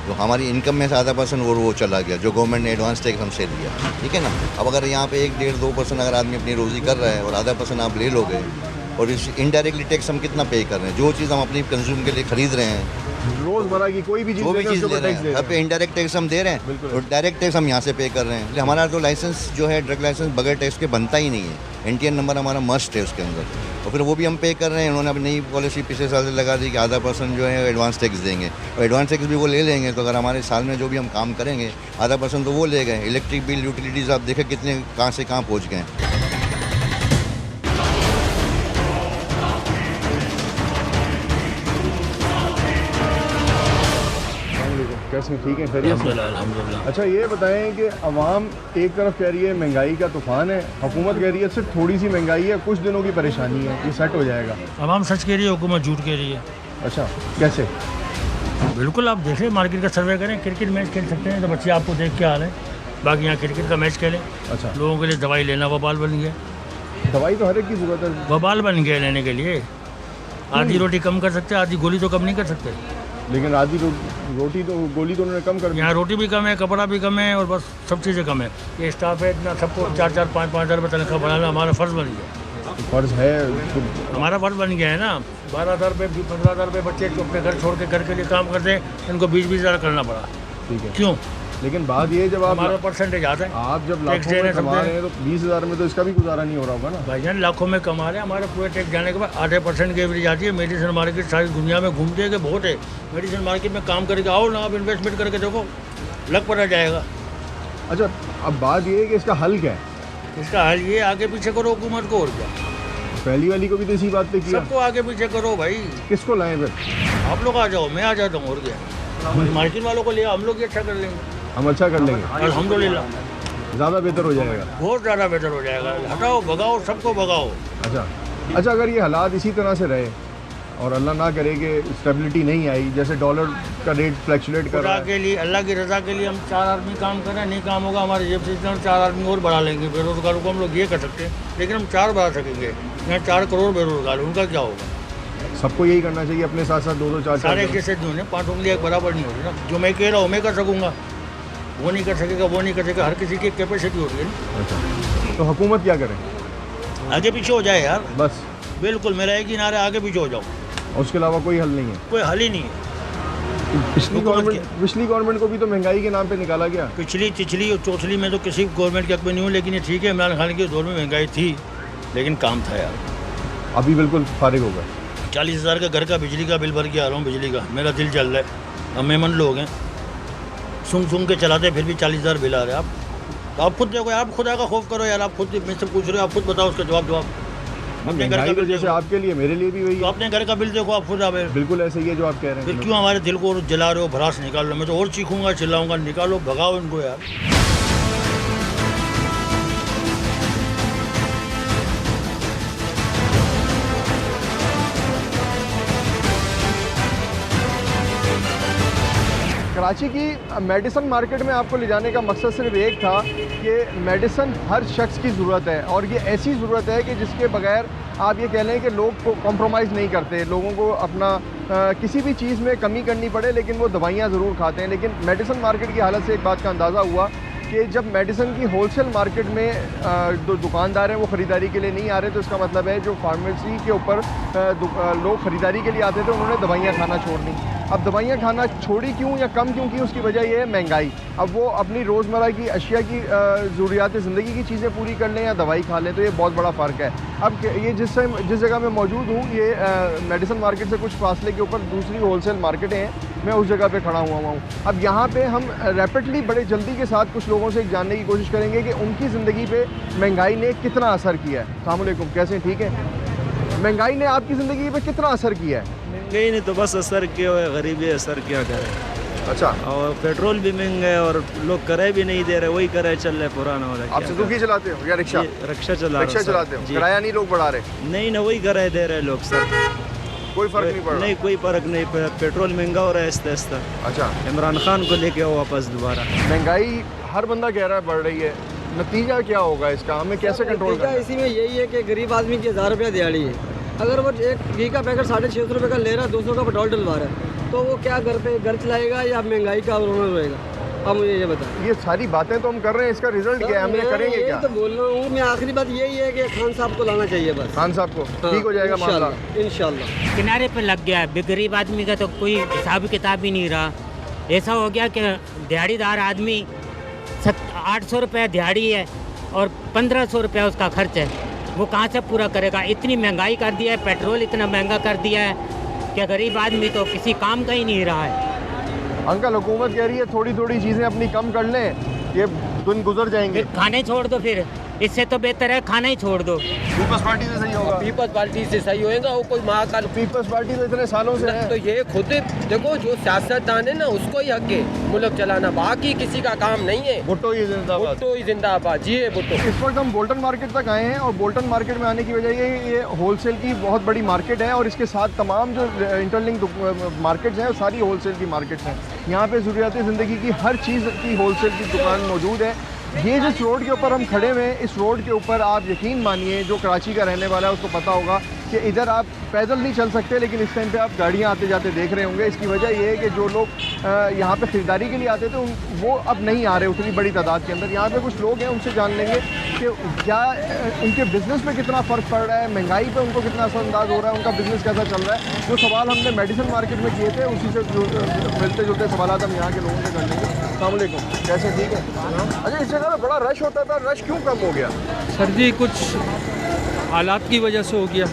तो हमारी इनकम में से 0.5% वो चला गया, जो गवर्नमेंट ने एडवांस टैक्स हमसे लिया, ठीक है ना। अब अगर यहाँ पे 1-1.5-2% अगर आदमी अपनी रोज़ी कर रहा है और 0.5% आप ले लोगे, और इस इनडायरेक्टली टैक्स हम कितना पे कर रहे हैं? जो चीज़ हम अपनी कंज्यूम के लिए खरीद रहे हैं, रोज़मर्रा की कोई भी चीज़ ले रहे हैं, हर पे इनडायरेक्ट टैक्स हम दे रहे हैं, और डायरेक्ट टैक्स हम यहाँ से पे कर रहे हैं। हमारा तो लाइसेंस जो है, ड्रग लाइसेंस बगैर टैक्स के बनता ही नहीं है। NTN नंबर हमारा मस्ट है उसके अंदर, और फिर वो भी हम पे कर रहे हैं। उन्होंने अपनी नई पॉलिसी पिछले साल से लगा दी कि 0.5% जो है एडवांस टैक्स देंगे, और एडवांस टैक्स भी वो ले लेंगे, तो अगर हमारे साल में जो भी हम काम करेंगे 0.5% तो वो ले गए। इलेक्ट्रिक बिल, यूटिलिटीज़ आप देखें कितने कहाँ से कहाँ पहुँच गए। कैसे, ठीक है, खैरियत से? अच्छा, ये बताएं कि अवाम एक तरफ कह रही है महंगाई का तूफान है, हुकूमत कह रही है सिर्फ थोड़ी सी महंगाई है, कुछ दिनों की परेशानी है, ये सेट हो जाएगा। अवाम सच कह रही है, हुकूमत झूठ कह रही है। अच्छा, कैसे? बिल्कुल, आप देखें, मार्केट का सर्वे करें, क्रिकेट मैच खेल सकते हैं तो बच्चे आपको देख के आ रहे हैं, बाकी यहाँ क्रिकेट का मैच खेलें। अच्छा, लोगों के लिए दवाई लेना वबाल बन गया। दवाई तो हर एक की जरूरत है, वबाल बन गया लेने के लिए। आधी रोटी कम कर सकते, आधी गोली तो कम नहीं कर सकते। लेकिन आधी रोटी तो, गोली तो उन्होंने कम कर दी। यहाँ रोटी भी कम है, कपड़ा भी कम है, और बस सब चीज़ें कम है। ये स्टाफ है इतना, सबको 4-4, 5-5 हज़ार रुपये तनख्वाह बढ़ाना हमारा फ़र्ज़ बन गया। फ़र्ज़ है, हमारा फ़र्ज़ बन गया है ना। 12,000 रुपये, 15,000 रुपये बच्चे अपने घर छोड़ के घर के लिए काम करते हैं, इनको 20-20 हज़ार करना पड़ा। ठीक है, क्यों? लेकिन बात ये, जब आप हमारा परसेंटेज आता है, आप जब लाखों में कमा रहे हैं तो 20,000 में तो इसका भी गुजारा नहीं हो रहा होगा ना। भाईजान लाखों में कमा रहे हैं, हमारे पूरे टैक्स जाने के बाद 0.5% की एवरेज आती है। मेडिसिन मार्केट सारी दुनिया में घूमते हैं कि बहुत है, मेडिसिन मार्केट में काम करके आओ ना, आप इन्वेस्टमेंट करके देखो, लग पड़ा जाएगा। अच्छा, अब बात ये है कि इसका हल क्या है? इसका हल ये, आगे पीछे करो हुकूमत को, और क्या। पहली वाली को भी तो इसी बात पे किया, सबको आगे पीछे करो भाई। किसको लाएं फिर? आप लोग आ जाओ, मैं आ जाता हूँ, और क्या। मार्केट वालों को ले, हम लोग ये अच्छा कर लेंगे, हम अच्छा कर लेंगे, अल्हम्दुलिल्लाह, ज़्यादा बेहतर हो जाएगा, बहुत ज़्यादा बेहतर हो जाएगा। हटाओ, भगाओ, सबको भगाओ। अच्छा, अगर ये हालात इसी तरह से रहे और अल्लाह ना करे कि स्टेबिलिटी नहीं आई, जैसे डॉलर का रेट फ्लक्चुएट कर रहा खुदा है। के लिए, अल्लाह की रज़ा के लिए हम 4 आदमी काम कर रहे हैं, नहीं काम होगा हमारे जेब से इतना 4 आदमी और बढ़ा लेंगे। बेरोज़गारों को हम लोग ये कर सकते हैं, लेकिन हम 4 बढ़ा सकेंगे। यहाँ 4 करोड़ बेरोज़गार, उनका क्या होगा? सबको यही करना चाहिए, अपने साथ साथ 2-2 4-4 सारे जैसे जो है 5 उंगलियाँ एक बराबर नहीं हो रही ना। जो मैं कह रहा हूँ मैं कर सकूँगा, वो नहीं कर सकेगा, वो नहीं कर सकेगा। हर किसी की कैपेसिटी होती है ना। अच्छा, तो हुकूमत क्या करे? आगे पीछे हो जाए यार, बस बिल्कुल मेरा एक ही नारा, आगे पीछे हो जाओ। और उसके अलावा कोई हल नहीं है? कोई हल ही नहीं है। पिछली गवर्नमेंट को भी तो महंगाई के नाम पे निकाला गया। पिछली चिछली और चौथली में तो किसी गवर्नमेंट के हक में नहीं हूँ, लेकिन ये ठीक है, इमरान खान के दौर में महंगाई थी, लेकिन काम था यार। अभी बिल्कुल फारिग हो गए। 40,000 का घर का बिजली का बिल भर के आ रहा हूँ, बिजली का मेरा दिल जल रहा है। हम मेहमान लोग हैं, सुन के चलाते फिर भी 40,000 बिल आ रहे हैं। आप खुद देखो, आप खुदा का खौफ करो यार। आप खुद मैं से पूछ रहे हो, आप खुद बताओ उसका जवाब। अपने घर का बिल जैसे आपके लिए मेरे लिए भी वही तो अपने घर का बिल देखो आप खुद। आप बिल्कुल ऐसे ही है जो आप कह रहे हैं। फिर क्यों हमारे दिल को जला रहे हो, भड़ास निकाल लो? मैं तो और चीखूंगा, चिल्लाऊंगा, निकालो, भगाओ इनको यार। कराची की मेडिसन मार्केट में आपको ले जाने का मकसद सिर्फ एक था कि मेडिसन हर शख्स की ज़रूरत है, और ये ऐसी ज़रूरत है कि जिसके बगैर आप ये कह लें कि लोग कॉम्प्रोमाइज़ नहीं करते। लोगों को अपना किसी भी चीज़ में कमी करनी पड़े लेकिन वो दवाइयाँ ज़रूर खाते हैं। लेकिन मेडिसन मार्केट की हालत से एक बात का अंदाज़ा हुआ कि जब मेडिसन की होलसेल मार्केट में जो दुकानदार हैं वो ख़रीदारी के लिए नहीं आ रहे, तो इसका मतलब है जो फार्मेसी के ऊपर लोग ख़रीदारी के लिए आते थे उन्होंने दवाइयाँ खाना छोड़ दी। अब दवाइयाँ खाना छोड़ी क्यों या कम क्यों की, उसकी वजह यह है महंगाई। अब वो अपनी रोज़मर्रा की अशिया की ज़रूरियात ज़िंदगी की चीज़ें पूरी कर लें या दवाई खा लें, तो ये बहुत बड़ा फ़र्क है। अब ये जिस जगह मैं मौजूद हूँ, ये मेडिसन मार्केट से कुछ फासले के ऊपर दूसरी होलसेल मार्केटें हैं, मैं उस जगह पे खड़ा हुआ हूँ। अब यहाँ पे हम रैपिडली बड़े जल्दी के साथ कुछ लोगों से जानने की कोशिश करेंगे कि उनकी ज़िंदगी पे महंगाई ने कितना असर किया है। अस्सलाम वालेकुम, कैसे हैं? ठीक है। महंगाई ने आपकी ज़िंदगी पे कितना असर किया है? महंगाई ने तो बस असर किया है, गरीबी असर क्या करे। अच्छा। और पेट्रोल भी महंगा है और लोग किराए भी नहीं दे रहे, वही किराया चल रहा है पुराना वाला। आप सुजुकी चलाते हो या रिक्शा? रिक्शा चलाते हो, किराया नहीं लोग बढ़ा रहे? नहीं ना, वही किराया दे रहे लोग सर। कोई फर्क नहीं पड़ रहा? नहीं, कोई फर्क नहीं। पेट्रोल महंगा हो रहा है आहिस्ता आहिस्ता। अच्छा, इमरान खान को लेके आओ वापस दोबारा। महंगाई हर बंदा कह रहा है बढ़ रही है, नतीजा क्या होगा इसका? हमें कैसे कंट्रोल करना है? इसी में यही है कि गरीब आदमी की 1000 रुपया दिहाड़ी है। अगर वो एक घी का पैकेट 650 रुपये का ले रहा है, 200 का पेट्रोल डलवा रहा है, तो वो क्या घर चलाएगा या महंगाई का रोना रहेगा? आप मुझे ये बताएं। ये सारी बातें तो हम कर रहे हैं, इसका रिजल्ट क्या है? हम ये करेंगे क्या? तो बोल रहा हूँ मैं, आखिरी बात यही है कि खान साहब को लाना चाहिए बस। खान साहब को ठीक हो जाएगा मामला इंशाल्लाह। किनारे पे लग गया है, गरीब आदमी का तो कोई हिसाब किताब ही नहीं रहा। ऐसा हो गया कि दिहाड़ीदार आदमी 800 रुपये दिहाड़ी है और 1500 रुपया उसका खर्च है, वो कहाँ से पूरा करेगा? इतनी महंगाई कर दिया है, पेट्रोल इतना महंगा कर दिया है कि गरीब आदमी तो किसी काम का ही नहीं रहा है। अंकल, हुकूमत कह रही है थोड़ी थोड़ी चीज़ें अपनी कम कर लें, ये दिन गुजर जाएंगे। खाने छोड़ दो, फिर इससे तो बेहतर है खाना ही छोड़ दो। पीपल्स पार्टी से सही होगा? पीपल्स पार्टी से सही होएगा। वो कोई महाकाल पीपल्स पार्टी तो इतने सालों से है। तो ये खुद देखो, जो सियासतदान है ना, उसको ही हक है मुल्क चलाना, बाकी किसी का काम नहीं है। भुट्टो ही जिंदाबाद। भुट्टो ही जिंदाबाद जी है भुट्टो। इस वक्त हम बोल्टन मार्केट तक आए हैं, और बोल्टन मार्केट में आने की वजह ये होलसेल की बहुत बड़ी मार्केट है, और इसके साथ तमाम जो इंटरलिंक मार्केट्स हैं वो सारी होलसेल की मार्केट्स हैं। यहाँ पे ज़रूरियात ज़िंदगी की हर चीज़ की होलसेल की दुकान मौजूद है। ये जिस रोड के ऊपर हम खड़े हुए हैं, इस रोड के ऊपर आप यकीन मानिए, जो कराची का रहने वाला है उसको पता होगा कि इधर आप पैदल नहीं चल सकते, लेकिन इस टाइम पे आप गाड़ियाँ आते जाते देख रहे होंगे। इसकी वजह ये है कि जो लोग यहाँ पे ख़रीदारी के लिए आते थे वो अब नहीं आ रहे उतनी बड़ी तादाद के अंदर। यहाँ पे कुछ लोग हैं, उनसे जान लेंगे कि क्या उनके बिज़नेस में कितना फ़र्क पड़ रहा है, महंगाई पे उनको कितना असरअंदाज हो रहा है, उनका बिज़नेस कैसा चल रहा है। जो सवाल हमने मेडिसन मार्केट में किए थे, उसी से मिलते जुलते सवाल हम यहाँ के लोगों से कर लेंगे। अस्सलाम वालेकुम, कैसे? ठीक है। अच्छा, इस जगह में बड़ा रश होता था, रश क्यों कम हो गया? सर जी, कुछ हालात की वजह से हो गया।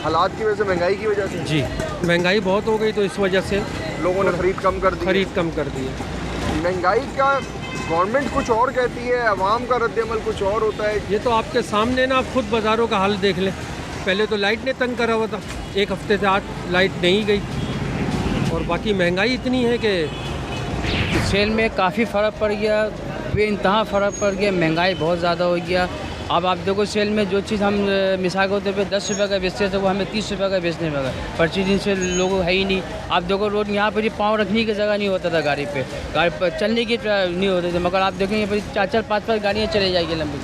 हालात की वजह से? महंगाई की वजह से? जी, महंगाई बहुत हो गई तो इस वजह से लोगों ने खरीद कम कर दी। महंगाई का गवर्नमेंट कुछ और कहती है, अवाम का रद्द-ए-अमल कुछ और होता है। ये तो आपके सामने ना, आप खुद बाज़ारों का हाल देख लें। पहले तो लाइट ने तंग करा हुआ था, एक हफ्ते से आज लाइट नहीं गई, और बाकी महंगाई इतनी है कि सेल में काफ़ी फ़र्क पड़ गया, बेइंतहा फ़र्क पड़ गया। महंगाई बहुत ज़्यादा हो गया, अब आप देखो सेल में जो चीज़ हम मिसाल के तौर पे 10 रुपये का बेचते थे वो हमें 30 रुपये का बेचने लगा। परचेजिंग से लोगों है ही नहीं। आप देखो रोड यहाँ पर पाँव रखने की जगह नहीं होता था गाड़ी पर चलने की नहीं होते थे, मगर आप देखें यहाँ पर 4-4, 5-5 गाड़ियाँ चले जाएगी लंबी।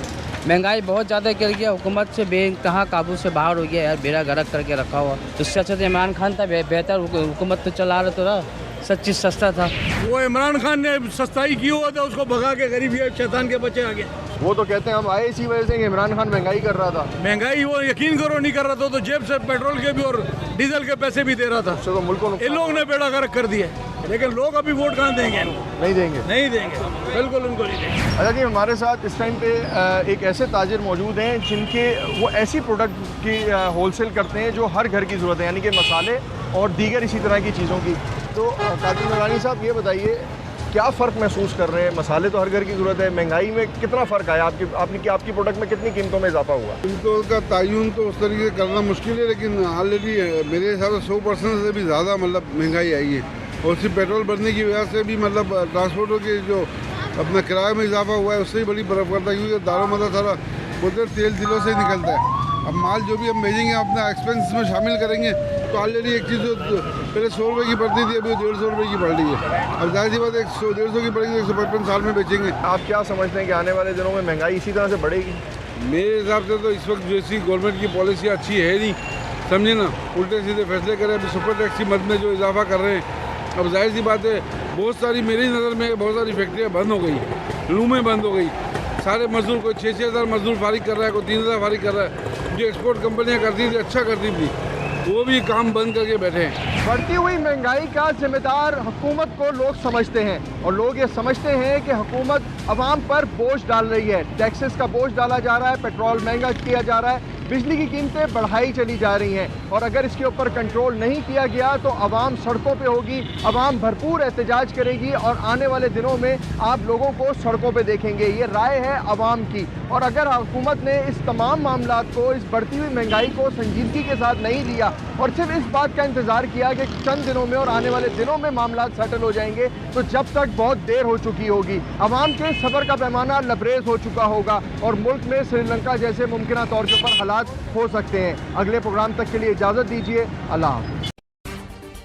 महंगाई बहुत ज़्यादा कर गया, हुकूमत से बेइंतहा काबू से बाहर हो गया यार, बेड़ा गर्क करके रखा हुआ। इससे अच्छा तो इमरान खान था बेहतर, हुकूमत तो चला रहा तो रहा, सब चीज़ सस्ता था। वो इमरान खान ने सस्ताई की हुआ था, उसको भगा के गरीब शैतान के बच्चे आ गए। वो तो कहते हैं हम आए इसी वजह से कि इमरान खान महंगाई कर रहा था। महंगाई वो यकीन करो नहीं कर रहा था, तो जेब से पेट्रोल के भी और डीजल के पैसे भी दे रहा था। तो मुल्क को इन लोगों ने बेड़ा गर्क कर दिया, लेकिन लोग अभी वोट कहाँ देंगे? नहीं देंगे, नहीं देंगे, बिल्कुल उनको नहीं देंगे। अच्छा जी, हमारे साथ इस टाइम पे एक ऐसे ताजिर मौजूद हैं जिनके वो ऐसी प्रोडक्ट की होलसेल करते हैं जो हर घर की ज़रूरत है, यानी कि मसाले और दीगर इसी तरह की चीज़ों की। तो कादिर नूरानी साहब ये बताइए क्या फ़र्क महसूस कर रहे हैं? मसाले तो हर घर की ज़रूरत है, महंगाई में कितना फ़र्क आया आपकी प्रोडक्ट में कितनी कीमतों में इजाफा हुआ? कीमतों का तयन तो उस तरीके से करना मुश्किल है, लेकिन ऑलरेडी मेरे हिसाब से 100% से भी ज़्यादा मतलब महंगाई आई है। और सिर्फ पेट्रोल बढ़ने की वजह से भी मतलब ट्रांसपोर्टों के जो अपना किराए में इजाफा हुआ है उससे ही बड़ी बर्फ पड़ता है, क्योंकि दारोमदार सारा उधर तेल दिलों से ही निकलता है। अब माल जो भी हम भेजेंगे अपना एक्सपेंस में शामिल करेंगे, तो ऑलरेडी एक चीज़ जो पहले 100 रुपये की पड़ती थी अभी 150 रुपये की पड़ रही है। अब जाहिर सी बात 100-150 की पड़ेगी, 155 साल में बेचेंगे। आप क्या समझते हैं कि आने वाले दिनों में महंगाई इसी तरह से बढ़ेगी? मेरे हिसाब से तो इस वक्त जैसी गवर्नमेंट की पॉलिसी अच्छी है नहीं, समझे ना, उल्टे सीधे फैसले करें। अभी सुपर टैक्स की मद में जो इजाफा कर रहे हैं, अब जाहिर सी बात है बहुत सारी मेरी नज़र में बहुत सारी फैक्ट्रियाँ बंद हो गई, लूमें बंद हो गई, सारे मजदूर कोई 6-6 हज़ार मजदूर फारिग कर रहा है, कोई 3 हज़ार फारिग कर रहा है। जो एक्सपोर्ट कंपनियाँ करती थी, अच्छा करती थी, वो भी काम बंद करके बैठे हैं। बढ़ती हुई महंगाई का जिम्मेदार हुकूमत को लोग समझते हैं, और लोग ये समझते हैं कि हुकूमत अवाम पर बोझ डाल रही है। टैक्सेस का बोझ डाला जा रहा है, पेट्रोल महंगा किया जा रहा है, बिजली की कीमतें बढ़ाई चली जा रही हैं, और अगर इसके ऊपर कंट्रोल नहीं किया गया तो अवाम सड़कों पे होगी, अवाम भरपूर एहतजाज करेगी, और आने वाले दिनों में आप लोगों को सड़कों पे देखेंगे। ये राय है अवाम की, और अगर हुकूमत ने इस तमाम मामलात को, इस बढ़ती हुई महंगाई को संजीदगी के साथ नहीं लिया और सिर्फ इस बात का इंतज़ार किया कि चंद दिनों में और आने वाले दिनों में मामलात सेटल हो जाएंगे, तो जब तक बहुत देर हो चुकी होगी। अवाम के सब्र का पैमाना लबरेज हो चुका होगा, और मुल्क में श्रीलंका जैसे मुमकिन तौर के ऊपर हालात हो सकते हैं। अगले प्रोग्राम तक के लिए इजाजत दीजिए, अल्लाह हाफ़िज़।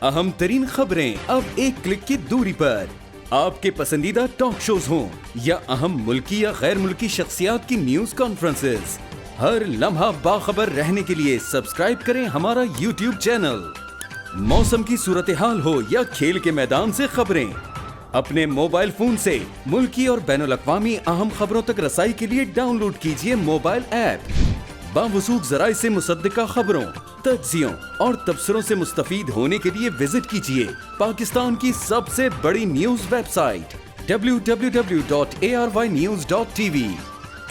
अहम तरीन खबरें अब एक क्लिक की दूरी पर। आपके पसंदीदा टॉक शोज हों या अहम मुल्की या गैर मुल्की शख्सियात की न्यूज कॉन्फ्रेंसेस, हर लम्हा बाखबर रहने के लिए सब्सक्राइब करें हमारा YouTube चैनल। मौसम की सूरत हाल हो या खेल के मैदान से खबरें, अपने मोबाइल फोन से मुल्की और बैनुल-अक़वामी अहम खबरों तक रसाई के लिए डाउनलोड कीजिए मोबाइल ऐप। बावसूख ज़राए से मुसद्दिका खबरों, तज्ज़ियों और तबसरों से मुस्तफ़ीद होने के लिए विजिट कीजिए पाकिस्तान की सबसे बड़ी न्यूज़ वेबसाइट www.arynews.tv।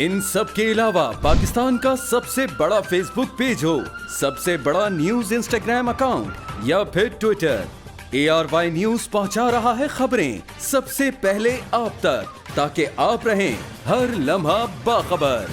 इन सब के अलावा पाकिस्तान का सबसे बड़ा फेसबुक पेज हो, सबसे बड़ा न्यूज़ इंस्टाग्राम अकाउंट या फिर ट्विटर, ARY न्यूज़ पहुंचा रहा है खबरें सबसे पहले आप तक, ताकि आप रहें हर लम्हा बाखबर।